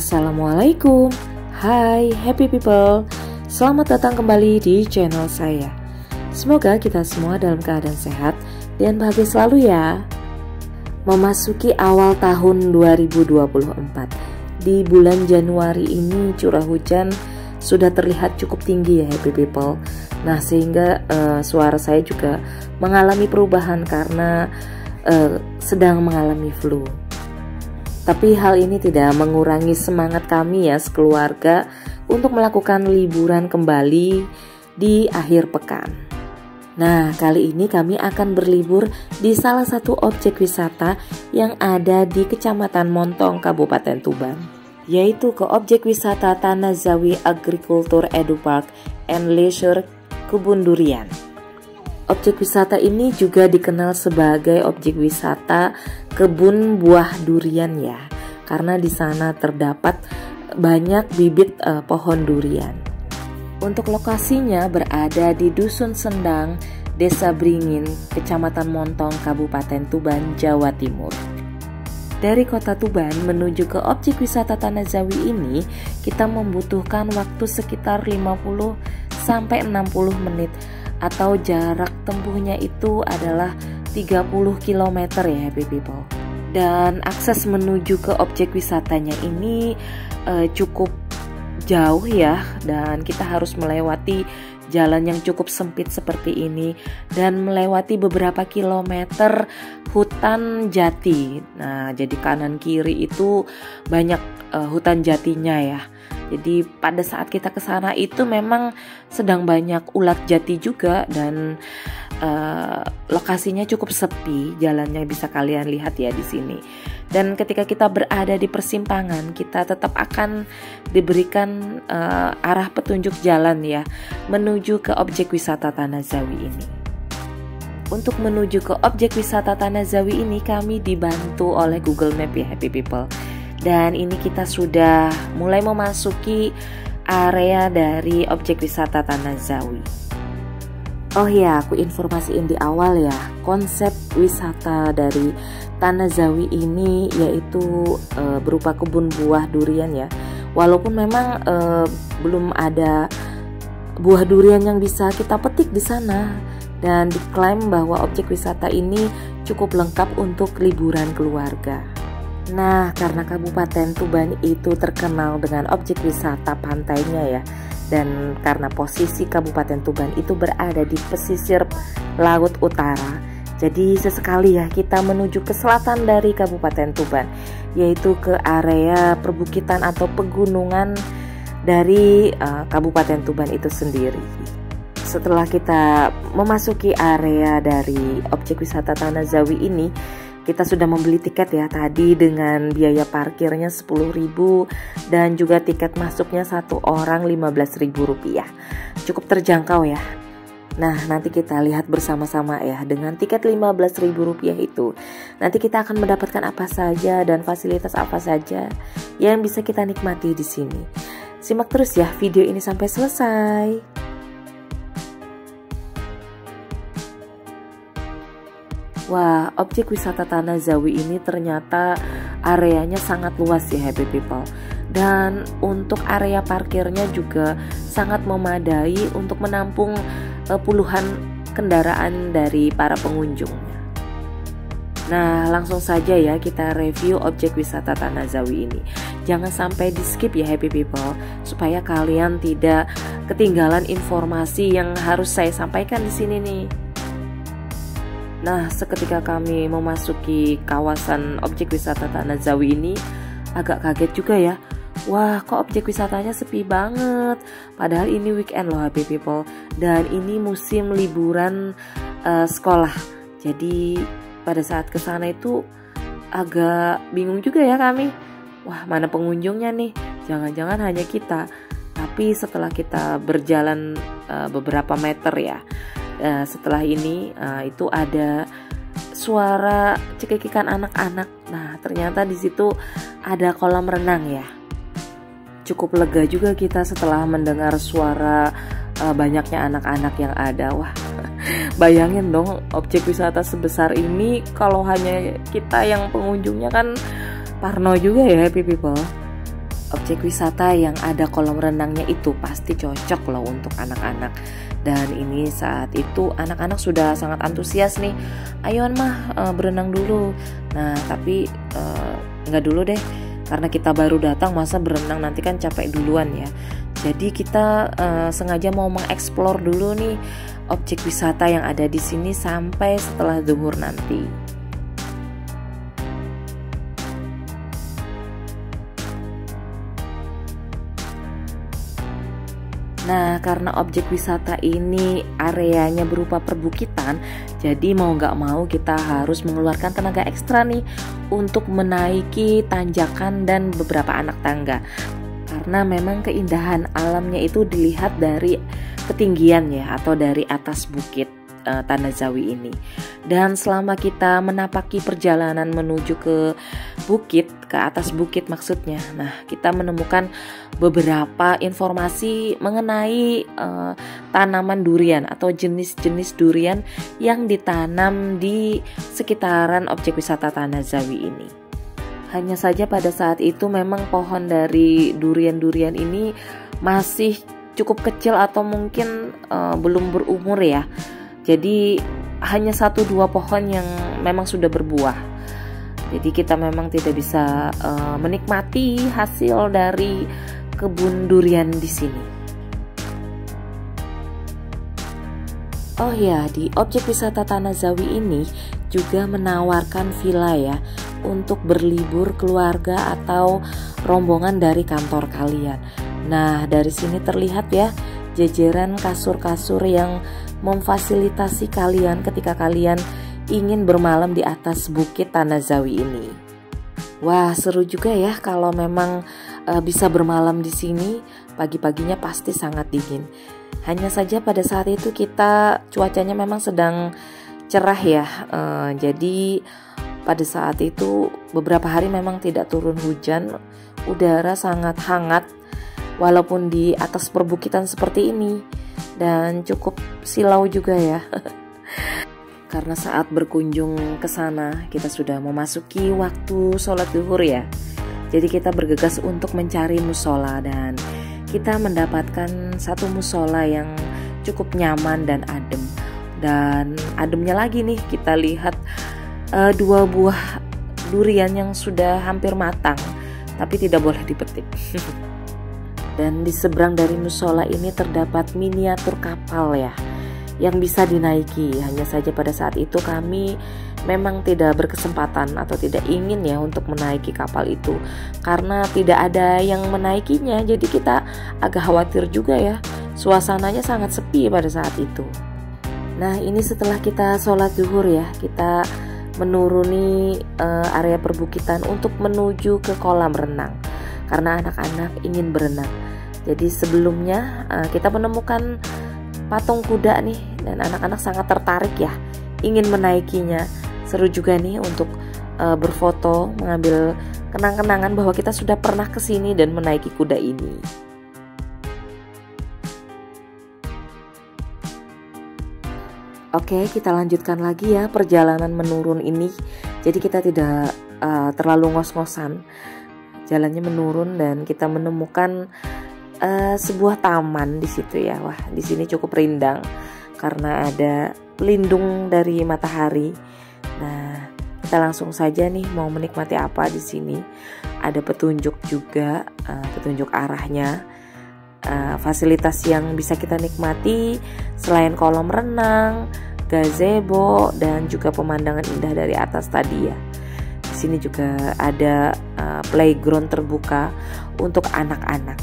Assalamualaikum. Hai happy people. Selamat datang kembali di channel saya. Semoga kita semua dalam keadaan sehat dan bahagia selalu ya. Memasuki awal tahun 2024, di bulan Januari ini curah hujan sudah terlihat cukup tinggi ya happy people. Nah sehingga suara saya juga mengalami perubahan karena sedang mengalami flu. Tapi hal ini tidak mengurangi semangat kami ya sekeluarga untuk melakukan liburan kembali di akhir pekan. Nah, kali ini kami akan berlibur di salah satu objek wisata yang ada di Kecamatan Montong, Kabupaten Tuban, yaitu ke objek wisata Tanah Zawi Agriculture Edu Park and Leisure Kebun Durian. Objek wisata ini juga dikenal sebagai objek wisata kebun buah durian ya, karena di sana terdapat banyak bibit pohon durian. Untuk lokasinya berada di Dusun Sendang, Desa Bringin, Kecamatan Montong, Kabupaten Tuban, Jawa Timur. Dari kota Tuban menuju ke objek wisata Tanah Zawi ini, kita membutuhkan waktu sekitar 50 sampai 60 menit atau jarak tempuhnya itu adalah 30 km ya happy people. Dan akses menuju ke objek wisatanya ini cukup jauh ya, dan kita harus melewati jalan yang cukup sempit seperti ini dan melewati beberapa kilometer hutan jati. Nah, jadi kanan kiri itu banyak hutan jatinya ya. Jadi pada saat kita ke sana itu memang sedang banyak ulat jati juga dan lokasinya cukup sepi, jalannya bisa kalian lihat ya di sini. Dan ketika kita berada di persimpangan, kita tetap akan diberikan arah petunjuk jalan ya menuju ke objek wisata Tanah Zawi ini. Untuk menuju ke objek wisata Tanah Zawi ini kami dibantu oleh Google Map ya happy people. Dan ini kita sudah mulai memasuki area dari objek wisata Tanah Zawi. Oh ya, aku informasiin di awal ya, konsep wisata dari Tanah Zawi ini yaitu berupa kebun buah durian ya. Walaupun memang belum ada buah durian yang bisa kita petik di sana, dan diklaim bahwa objek wisata ini cukup lengkap untuk liburan keluarga. Nah, karena Kabupaten Tuban itu terkenal dengan objek wisata pantainya ya, dan karena posisi Kabupaten Tuban itu berada di pesisir laut utara, jadi sesekali ya kita menuju ke selatan dari Kabupaten Tuban, yaitu ke area perbukitan atau pegunungan dari Kabupaten Tuban itu sendiri. Setelah kita memasuki area dari objek wisata Tanah Zawi ini, kita sudah membeli tiket ya tadi dengan biaya parkirnya 10.000 dan juga tiket masuknya satu orang Rp15.000. Cukup terjangkau ya. Nah, nanti kita lihat bersama-sama ya, dengan tiket Rp15.000 itu nanti kita akan mendapatkan apa saja dan fasilitas apa saja yang bisa kita nikmati di sini. Simak terus ya video ini sampai selesai. Wah, objek wisata Tanah Zawi ini ternyata areanya sangat luas ya happy people. Dan untuk area parkirnya juga sangat memadai untuk menampung puluhan kendaraan dari para pengunjungnya. Nah, langsung saja ya kita review objek wisata Tanah Zawi ini. Jangan sampai di skip ya happy people, supaya kalian tidak ketinggalan informasi yang harus saya sampaikan di sini nih. Nah, seketika kami memasuki kawasan objek wisata Tanah Zawi ini, agak kaget juga ya. Wah, kok objek wisatanya sepi banget. Padahal ini weekend loh happy people, dan ini musim liburan sekolah. Jadi pada saat ke sana itu agak bingung juga ya kami. Wah, mana pengunjungnya nih? Jangan-jangan hanya kita. Tapi setelah kita berjalan beberapa meter ya, setelah ini itu ada suara cekikikan anak-anak. Nah, ternyata di situ ada kolam renang ya. Cukup lega juga kita setelah mendengar suara banyaknya anak-anak yang ada. Wah, bayangin dong objek wisata sebesar ini kalau hanya kita yang pengunjungnya, kan parno juga ya happy people. Objek wisata yang ada kolam renangnya itu pasti cocok loh untuk anak-anak. Dan ini saat itu anak-anak sudah sangat antusias nih. Ayo mah berenang dulu. Nah tapi nggak dulu deh, karena kita baru datang masa berenang nanti kan capek duluan ya. Jadi kita sengaja mau mengeksplor dulu nih objek wisata yang ada di sini sampai setelah zuhur nanti. Nah, karena objek wisata ini areanya berupa perbukitan, jadi mau nggak mau kita harus mengeluarkan tenaga ekstra nih untuk menaiki tanjakan dan beberapa anak tangga. Karena memang keindahan alamnya itu dilihat dari ketinggian ya, atau dari atas bukit Tanah Zawi ini. Dan selama kita menapaki perjalanan menuju ke bukit, ke atas bukit maksudnya, nah kita menemukan beberapa informasi mengenai tanaman durian atau jenis-jenis durian yang ditanam di sekitaran objek wisata Tanah Zawi ini. Hanya saja pada saat itu memang pohon dari durian-durian ini masih cukup kecil atau mungkin belum berumur ya. Jadi hanya 1-2 pohon yang memang sudah berbuah. Jadi kita memang tidak bisa menikmati hasil dari kebun durian di sini. Oh ya, di objek wisata Tanah Zawi ini juga menawarkan villa ya untuk berlibur keluarga atau rombongan dari kantor kalian. Nah, dari sini terlihat ya jajaran kasur-kasur yang memfasilitasi kalian ketika kalian ingin bermalam di atas bukit Tanah Zawi ini. Wah, seru juga ya kalau memang bisa bermalam di sini. Pagi-paginya pasti sangat dingin. Hanya saja pada saat itu cuacanya memang sedang cerah ya. Jadi pada saat itu beberapa hari memang tidak turun hujan. Udara sangat hangat walaupun di atas perbukitan seperti ini, dan cukup silau juga ya. Karena saat berkunjung ke sana kita sudah memasuki waktu sholat zuhur ya. Jadi kita bergegas untuk mencari musola, dan kita mendapatkan satu musola yang cukup nyaman dan adem. Dan ademnya lagi nih, kita lihat 2 buah durian yang sudah hampir matang tapi tidak boleh dipetik. Dan di seberang dari musola ini terdapat miniatur kapal ya yang bisa dinaiki. Hanya saja pada saat itu kami memang tidak berkesempatan atau tidak ingin ya untuk menaiki kapal itu, karena tidak ada yang menaikinya. Jadi kita agak khawatir juga ya, suasananya sangat sepi pada saat itu. Nah, ini setelah kita sholat zuhur ya, kita menuruni area perbukitan untuk menuju ke kolam renang karena anak-anak ingin berenang. Jadi sebelumnya kita menemukan patung kuda nih, dan anak-anak sangat tertarik ya ingin menaikinya. Seru juga nih untuk berfoto, mengambil kenang-kenangan bahwa kita sudah pernah kesini dan menaiki kuda ini. Oke, kita lanjutkan lagi ya perjalanan menurun ini. Jadi kita tidak terlalu ngos-ngosan, jalannya menurun dan kita menemukan sebuah taman di situ ya. Wah, di sini cukup rindang karena ada pelindung dari matahari. Nah, kita langsung saja nih mau menikmati apa di sini. Ada petunjuk juga, petunjuk arahnya. Fasilitas yang bisa kita nikmati selain kolam renang, gazebo, dan juga pemandangan indah dari atas tadi ya. Di sini juga ada playground terbuka untuk anak-anak.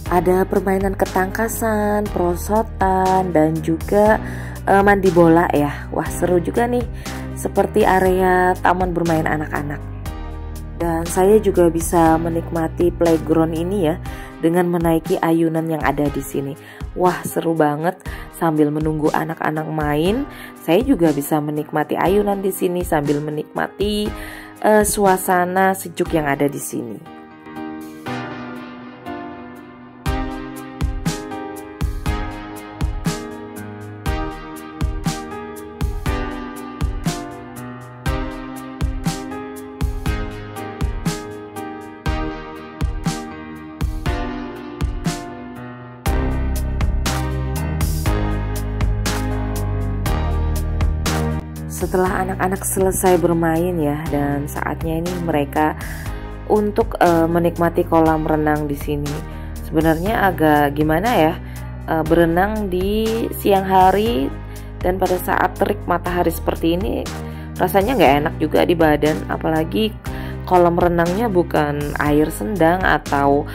Ada permainan ketangkasan, perosotan, dan juga mandi bola ya. Wah, seru juga nih, seperti area taman bermain anak-anak. Dan saya juga bisa menikmati playground ini ya dengan menaiki ayunan yang ada di sini. Wah, seru banget. Sambil menunggu anak-anak main, saya juga bisa menikmati ayunan di sini sambil menikmati suasana sejuk yang ada di sini. Setelah anak-anak selesai bermain ya, dan saatnya ini mereka untuk menikmati kolam renang di sini. Sebenarnya agak gimana ya, berenang di siang hari dan pada saat terik matahari seperti ini rasanya nggak enak juga di badan, apalagi kolam renangnya bukan air sendang atau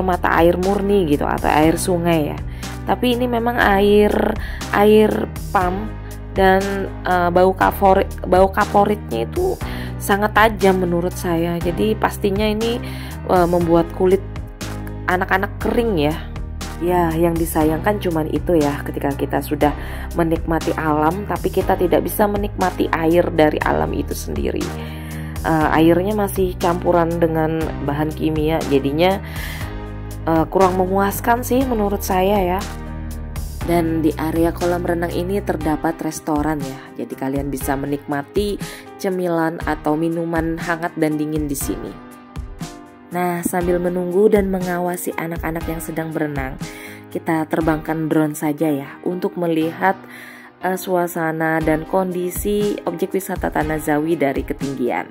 mata air murni gitu atau air sungai ya, tapi ini memang air pump dan bau kaporitnya itu sangat tajam menurut saya. Jadi pastinya ini membuat kulit anak-anak kering ya. Ya, yang disayangkan cuman itu ya, ketika kita sudah menikmati alam tapi kita tidak bisa menikmati air dari alam itu sendiri. Airnya masih campuran dengan bahan kimia, jadinya kurang memuaskan sih menurut saya ya. Dan di area kolam renang ini terdapat restoran ya, jadi kalian bisa menikmati cemilan atau minuman hangat dan dingin di sini. Nah, sambil menunggu dan mengawasi anak-anak yang sedang berenang, kita terbangkan drone saja ya untuk melihat suasana dan kondisi objek wisata Tanah Zawi dari ketinggian.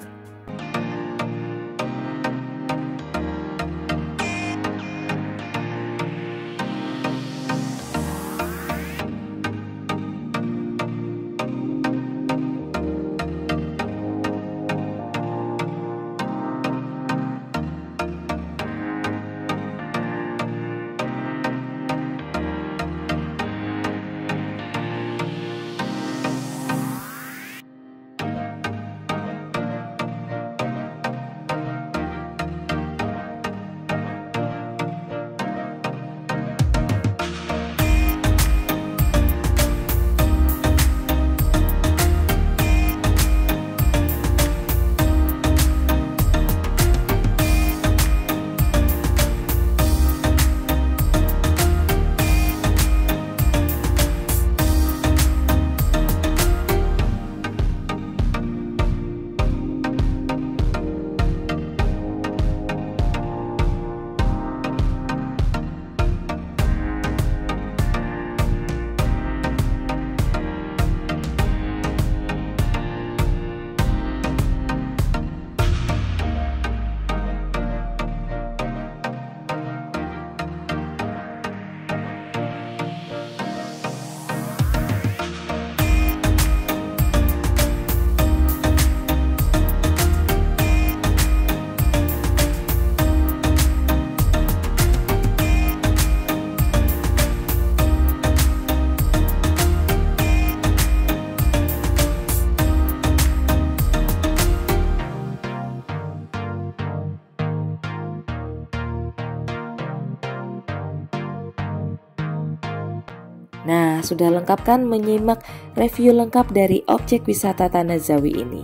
Nah, sudah lengkap kan menyimak review lengkap dari objek wisata Tanah Zawi ini?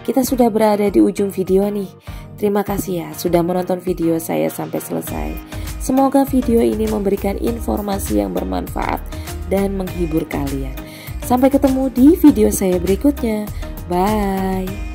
Kita sudah berada di ujung video nih. Terima kasih ya sudah menonton video saya sampai selesai. Semoga video ini memberikan informasi yang bermanfaat dan menghibur kalian. Sampai ketemu di video saya berikutnya. Bye.